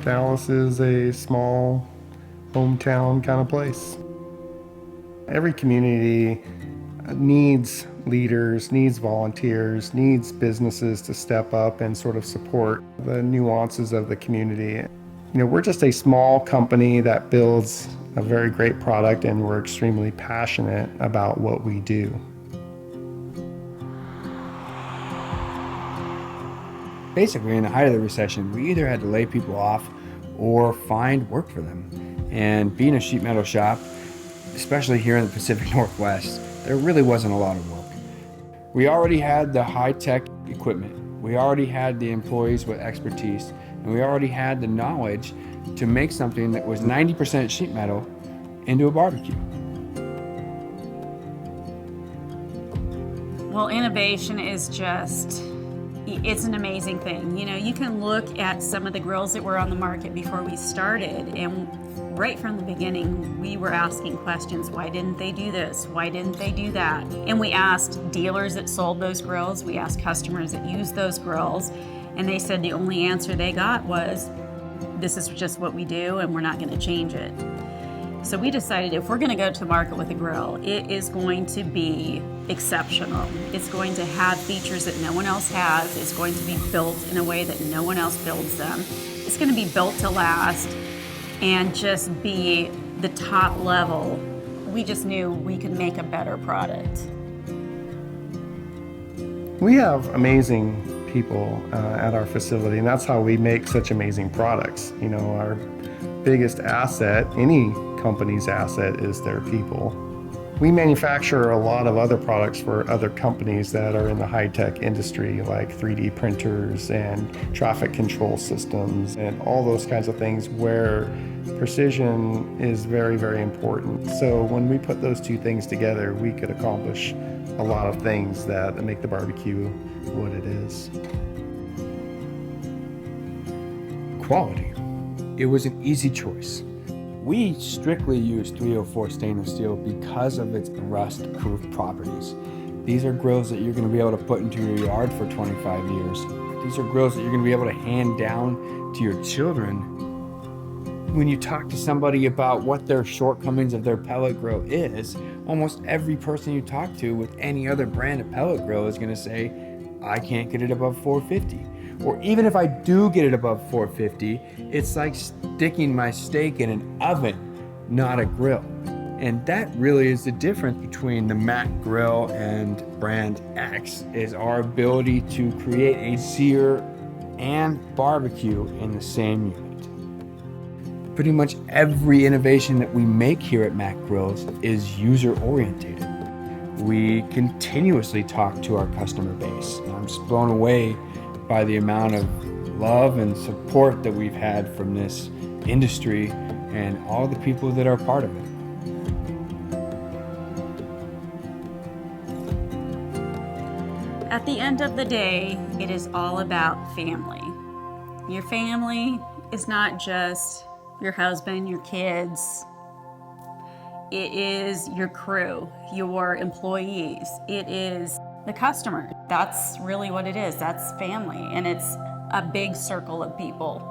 Dallas is a small hometown kind of place. Every community needs leaders, needs volunteers, needs businesses to step up and sort of support the nuances of the community. We're just a small company that builds a very great product, and we're extremely passionate about what we do. Basically, in the height of the recession, we either had to lay people off or find work for them. And being a sheet metal shop, especially here in the Pacific Northwest, there really wasn't a lot of work. We already had the high-tech equipment. We already had the employees with expertise, and we already had the knowledge to make something that was 90% sheet metal into a barbecue. Well, innovation is it's an amazing thing. You can look at some of the grills that were on the market before we started, and right from the beginning, we were asking questions. Why didn't they do this? Why didn't they do that? And we asked dealers that sold those grills, we asked customers that used those grills, and they said the only answer they got was, this is just what we do and we're not going to change it. So we decided if we're going to go to market with a grill, it is going to be exceptional. It's going to have features that no one else has. It's going to be built in a way that no one else builds them. It's going to be built to last and just be the top level. We just knew we could make a better product. We have amazing people at our facility, and that's how we make such amazing products. Our biggest asset, any company's asset, is their people. We manufacture a lot of other products for other companies that are in the high-tech industry, like 3D printers and traffic control systems and all those kinds of things where precision is very, very important. So when we put those two things together, we could accomplish a lot of things that make the barbecue what it is. Quality. It was an easy choice. We strictly use 304 stainless steel because of its rust-proof properties. These are grills that you're going to be able to put into your yard for 25 years. These are grills that you're going to be able to hand down to your children. When you talk to somebody about what their shortcomings of their pellet grill is, almost every person you talk to with any other brand of pellet grill is going to say, I can't get it above 450. Or even if I do get it above 450, it's like sticking my steak in an oven, not a grill. And that really is the difference between the MAK grill and brand X, is our ability to create a sear and barbecue in the same unit. Pretty much every innovation that we make here at MAK Grills is user-oriented. We continuously talk to our customer base. I'm just blown away by the amount of love and support that we've had from this industry and all the people that are part of it. At the end of the day, it is all about family. Your family is not just your husband, your kids. It is your crew, your employees. It is the customer. That's really what it is. That's family, and it's a big circle of people.